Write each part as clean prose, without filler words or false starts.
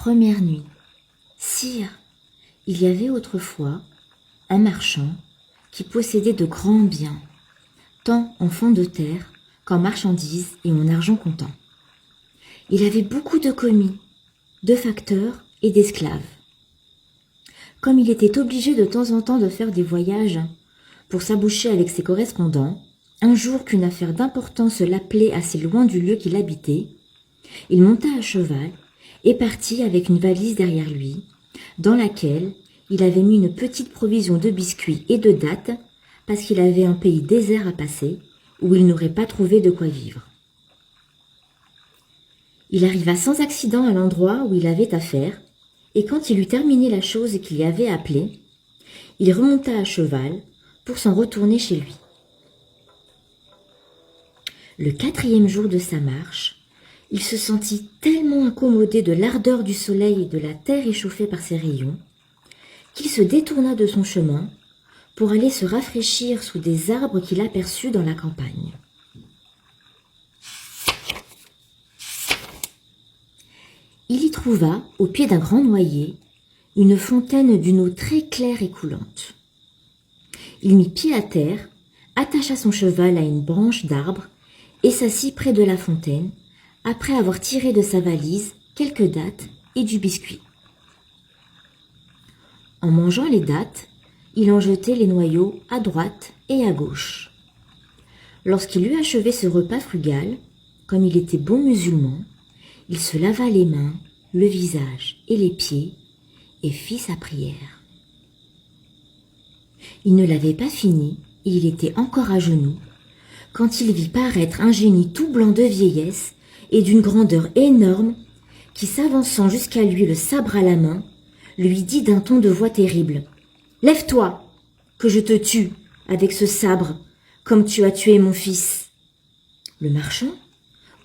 Première nuit. Sire, il y avait autrefois un marchand qui possédait de grands biens, tant en fonds de terre qu'en marchandises et en argent comptant. Il avait beaucoup de commis, de facteurs et d'esclaves. Comme il était obligé de temps en temps de faire des voyages pour s'aboucher avec ses correspondants, un jour qu'une affaire d'importance l'appelait assez loin du lieu qu'il habitait, il monta à cheval et partit avec une valise derrière lui, dans laquelle il avait mis une petite provision de biscuits et de dattes, parce qu'il avait un pays désert à passer, où il n'aurait pas trouvé de quoi vivre. Il arriva sans accident à l'endroit où il avait affaire, et quand il eut terminé la chose qu'il y avait appelée, il remonta à cheval pour s'en retourner chez lui. Le 4e jour de sa marche, il se sentit tellement incommodé de l'ardeur du soleil et de la terre échauffée par ses rayons, qu'il se détourna de son chemin pour aller se rafraîchir sous des arbres qu'il aperçut dans la campagne. Il y trouva, au pied d'un grand noyer, une fontaine d'une eau très claire et coulante. Il mit pied à terre, attacha son cheval à une branche d'arbre et s'assit près de la fontaine, après avoir tiré de sa valise quelques dattes et du biscuit. En mangeant les dattes, il en jetait les noyaux à droite et à gauche. Lorsqu'il eut achevé ce repas frugal, comme il était bon musulman, il se lava les mains, le visage et les pieds et fit sa prière. Il ne l'avait pas fini et il était encore à genoux quand il vit paraître un génie tout blanc de vieillesse et d'une grandeur énorme qui, s'avançant jusqu'à lui le sabre à la main, lui dit d'un ton de voix terrible : « Lève-toi, que je te tue avec ce sabre, comme tu as tué mon fils. » Le marchand,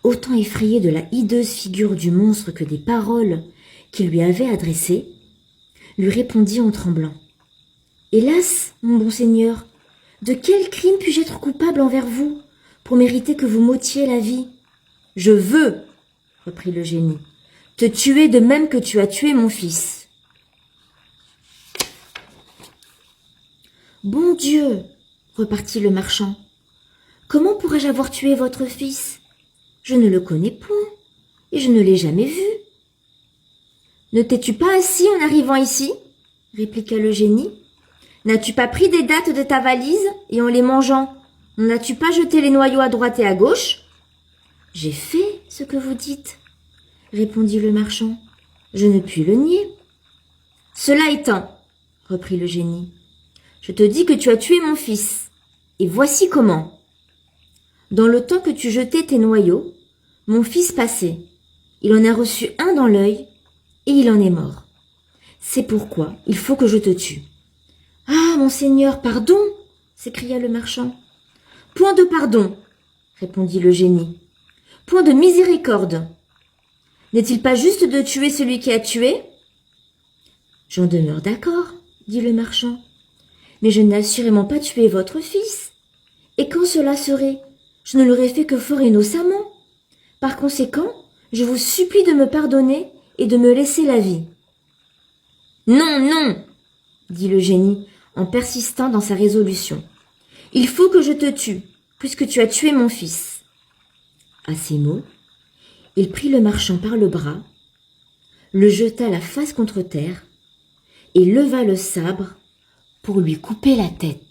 autant effrayé de la hideuse figure du monstre que des paroles qu'il lui avait adressées, lui répondit en tremblant : « Hélas, mon bon seigneur, de quel crime puis-je être coupable envers vous pour mériter que vous m'ôtiez la vie ? Je veux, reprit le génie, te tuer de même que tu as tué mon fils. » Bon Dieu, repartit le marchand, comment pourrais-je avoir tué votre fils ? Je ne le connais point, et je ne l'ai jamais vu. Ne t'es-tu pas assis en arrivant ici ? Répliqua le génie. N'as-tu pas pris des dattes de ta valise, et en les mangeant, n'as-tu pas jeté les noyaux à droite et à gauche ? J'ai fait ce que vous dites, répondit le marchand. Je ne puis le nier. Cela étant, reprit le génie, je te dis que tu as tué mon fils, et voici comment. Dans le temps que tu jetais tes noyaux, mon fils passait. Il en a reçu un dans l'œil, et il en est mort. C'est pourquoi il faut que je te tue. « Ah, monseigneur, pardon !» s'écria le marchand. « Point de pardon, répondit le génie. Point de miséricorde. N'est-il pas juste de tuer celui qui a tué ? J'en demeure d'accord, dit le marchand. Mais je n'ai assurément pas tué votre fils. Et quand cela serait, je ne l'aurais fait que fort innocemment. Par conséquent, je vous supplie de me pardonner et de me laisser la vie. Non, non, dit le génie en persistant dans sa résolution. Il faut que je te tue, puisque tu as tué mon fils. À ces mots, il prit le marchand par le bras, le jeta la face contre terre et leva le sabre pour lui couper la tête.